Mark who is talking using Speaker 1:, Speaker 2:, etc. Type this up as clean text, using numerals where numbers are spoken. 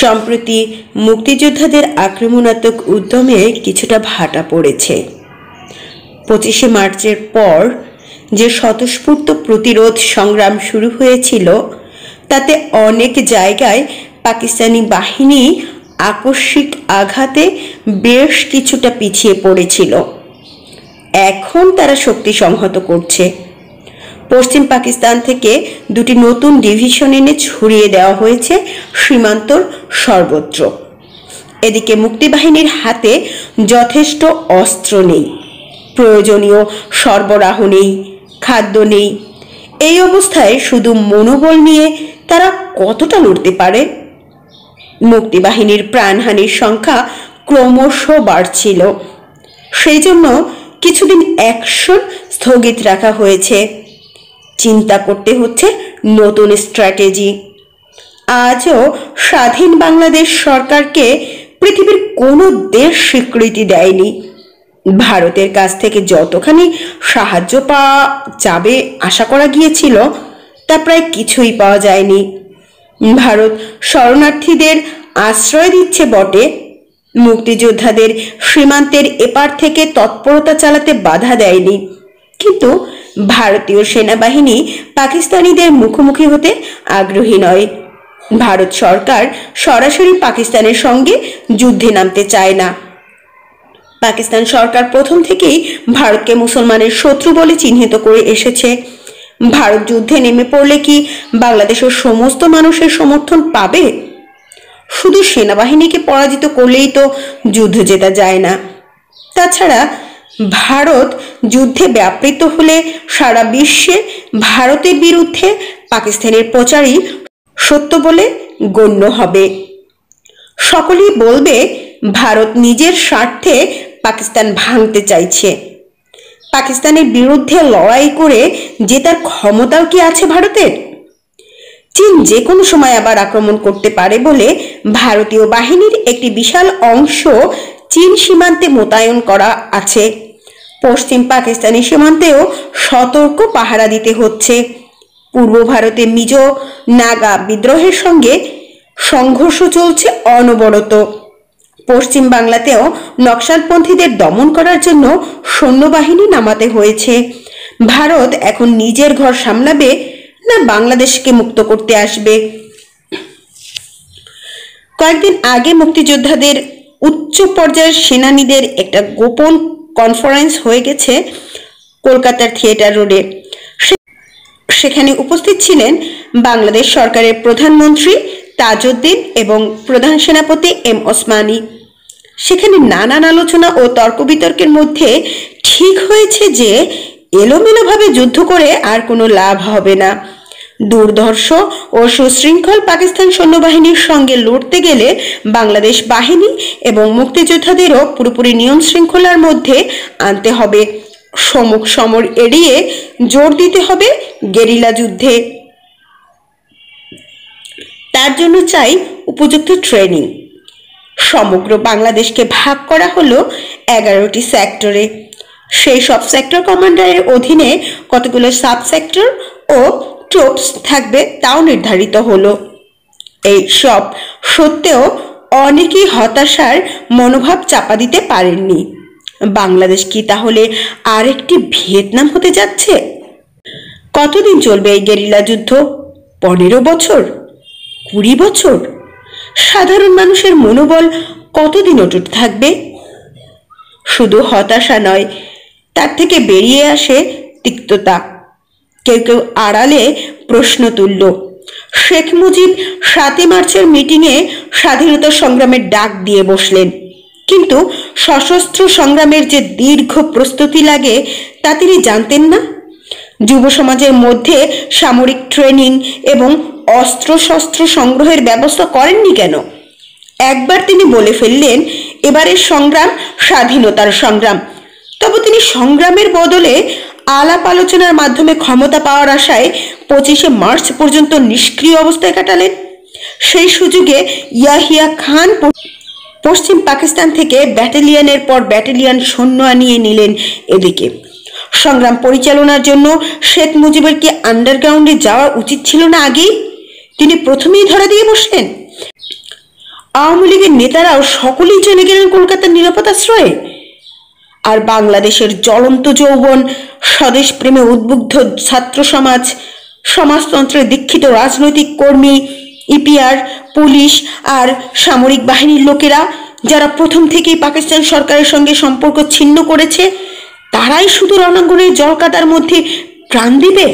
Speaker 1: সম্প্রতি মুক্তিযোদ্ধাদের আক্রমণাত্মক উদ্যমে কিছুটা ভাটা পড়েছে। 25শে মার্চের পর যে স্বতঃস্ফূর্ত প্রতিরোধ সংগ্রাম শুরু হয়েছিল তাতে অনেক জায়গায় পাকিস্তানি বাহিনী আকস্মিক আঘাতে বেশ কিছুটা পিছিয়ে পড়েছিল। এখন তারা শক্তি সংহত করছে। পশ্চিম পাকিস্তান থেকে দুটি নতুন ডিভিশন এনে ছড়িয়ে দেওয়া হয়েছে সীমান্তর সর্বত্র। এদিকে মুক্তিবাহিনীর হাতে যথেষ্ট অস্ত্র নেই, প্রয়োজনীয় সরবরাহ নেই, খাদ্য নেই। এই অবস্থায় শুধু মনোবল নিয়ে তারা কতটা লড়তে পারে? মুক্তিবাহিনীর প্রাণহানির সংখ্যা ক্রমশ বাড়ছিল। সেই জন্য কিছুদিন অ্যাকশন স্থগিত রাখা হয়েছে। চিন্তা করতে হচ্ছে নতুন স্ট্র্যাটেজি। আজও স্বাধীন বাংলাদেশ সরকারকে পৃথিবীর কোনো দেশ স্বীকৃতি দেয়নি। ভারতের কাছ থেকে যতখানি সাহায্য পাওয়া যাবে আশা করা গিয়েছিল তা প্রায় কিছুই পাওয়া যায়নি। ভারত শরণার্থীদের আশ্রয় দিচ্ছে বটে, মুক্তিযোদ্ধাদের সীমান্তের এপার থেকে তৎপরতা চালাতে বাধা দেয়নি, কিন্তু ভারতীয় সেনাবাহিনী পাকিস্তানিদের মুখোমুখি হতে আগ্রহী নয়। ভারত সরকার সরাসরি পাকিস্তানের সঙ্গে যুদ্ধে নামতে চায় না। পাকিস্তান সরকার প্রথম থেকেই ভারতকে মুসলমানের শত্রু বলে চিহ্নিত করে এসেছে। ভারত যুদ্ধে নেমে পড়লে কি বাংলাদেশের সমস্ত মানুষের সমর্থন পাবে? শুধু সেনাবাহিনীকে পরাজিত করলেই তো যুদ্ধ জেতা যায় না। তাছাড়া ভারত যুদ্ধে ব্যাপৃত হলে সারা বিশ্বে ভারতের বিরুদ্ধে পাকিস্তানের প্রচারই সত্য বলে গণ্য হবে। সকলেই বলবে ভারত নিজের স্বার্থে পাকিস্তান ভাঙতে চাইছে। পাকিস্তানের বিরুদ্ধে লড়াই করে জেতার ক্ষমতাও কি আছে ভারতের? চীন যে কোনো সময় আবার আক্রমণ করতে পারে বলে ভারতীয় বাহিনীর একটি বিশাল অংশ চীন সীমান্তে মোতায়েন করা আছে। পশ্চিম পাকিস্তানি সীমান্তেও সতর্ক পাহারা দিতে হচ্ছে। পূর্ব ভারতে মিজো নাগা বিদ্রোহের সঙ্গে সংঘর্ষ চলছে অনবরত। পশ্চিম বাংলাতেও নকশালপন্থীদের দমন করার জন্য সৈন্যবাহিনী নামাতে হয়েছে। ভারত এখন নিজের ঘর সামলাবে না বাংলাদেশকে মুক্ত করতে আসবে? কয়েকদিন আগে মুক্তিযোদ্ধাদের উচ্চ পর্যায়ের সেনানীদের একটা গোপন কনফারেন্স হয়ে গেছে কলকাতার থিয়েটার রোডে। সেখানে উপস্থিত ছিলেন বাংলাদেশ সরকারের প্রধানমন্ত্রী তাজউদ্দিন এবং প্রধান সেনাপতি এম ওসমানী। সেখানে নানান আলোচনা ও তর্ক বিতর্কের মধ্যে ঠিক হয়েছে যে এলোমেলোভাবে যুদ্ধ করে আর কোনো লাভ হবে না। দুর্ধর্ষ ও সুশৃঙ্খল পাকিস্তান সৈন্যবাহিনীর সঙ্গে লড়তে গেলে বাংলাদেশ বাহিনী এবং মুক্তিযোদ্ধাদেরও পুরোপুরি নিয়ম শৃঙ্খলার মধ্যে আনতে হবে। সম্মুখ সমর এড়িয়ে জোর দিতে হবে গেরিলা যুদ্ধে। তার জন্য চাই উপযুক্ত ট্রেনিং। সমগ্র বাংলাদেশকে ভাগ করা হলো 11টি সেক্টরে। সেই সব সেক্টর কমান্ডারের অধীনে কতগুলো সাব সেক্টর ও ট্রুপস থাকবে তাও নির্ধারিত হলো। এই সব সত্ত্বেও অনেকেই হতাশার মনোভাব চাপা দিতে পারেননি। বাংলাদেশ কি তাহলে আরেকটি ভিয়েতনাম হতে যাচ্ছে? কতদিন চলবে এই গেরিলা যুদ্ধ? 15 বছর? 20 বছর? সাধারণ মানুষের মনোবল কতদিন অটুট থাকবে? শুধু হতাশা নয়, তার থেকে বেরিয়ে আসে তিক্ততা। কেউ কেউ আড়ালে প্রশ্ন তুলল, শেখ মুজিব 7 মার্চের মিটিংয়ে স্বাধীনতা সংগ্রামের ডাক দিয়ে বসলেন, কিন্তু সশস্ত্র সংগ্রামের যে দীর্ঘ প্রস্তুতি লাগে তা তিনি জানতেন না। যুব সমাজের মধ্যে সামরিক ট্রেনিং এবং অস্ত্রশস্ত্র সংগ্রহের ব্যবস্থা করেননি কেন? একবার তিনি বলে ফেললেন এবারের সংগ্রাম স্বাধীনতার সংগ্রাম। তবে তিনি সংগ্রামের বদলে আলাপ আলোচনার মাধ্যমে ক্ষমতা পাওয়ার আশায় 25শে মার্চ পর্যন্ত নিষ্ক্রিয় অবস্থায় কাটালেন। সেই সুযোগে ইয়াহিয়া খান পশ্চিম পাকিস্তান থেকে ব্যাটালিয়নের পর ব্যাটালিয়ন সৈন্য আনিয়ে নিলেন এদিকে। সংগ্রাম পরিচালনার জন্য শেখ মুজিবের কি আন্ডারগ্রাউন্ডে যাওয়া উচিত ছিল না আগেই? তিনি প্রথমেই ধরা দিয়ে বসলেন। আওয়ামী লীগের নেতারাও সকলেই চলে গেলেন কলকাতার নিরাপদ আশ্রয়ে। আর বাংলাদেশের জ্বলন্ত যৌবন, স্বদেশ প্রেমে উদ্বুদ্ধ ছাত্র সমাজ, সমাজতন্ত্রে দীক্ষিত রাজনৈতিক কর্মী, ইপিআর, পুলিশ আর সামরিক বাহিনীর লোকেরা, যারা প্রথম থেকেই পাকিস্তান সরকারের সঙ্গে সম্পর্ক ছিন্ন করেছে, তারাই শুধু রণাঙ্গনের জলকাদার মধ্যে প্রাণ দিবে।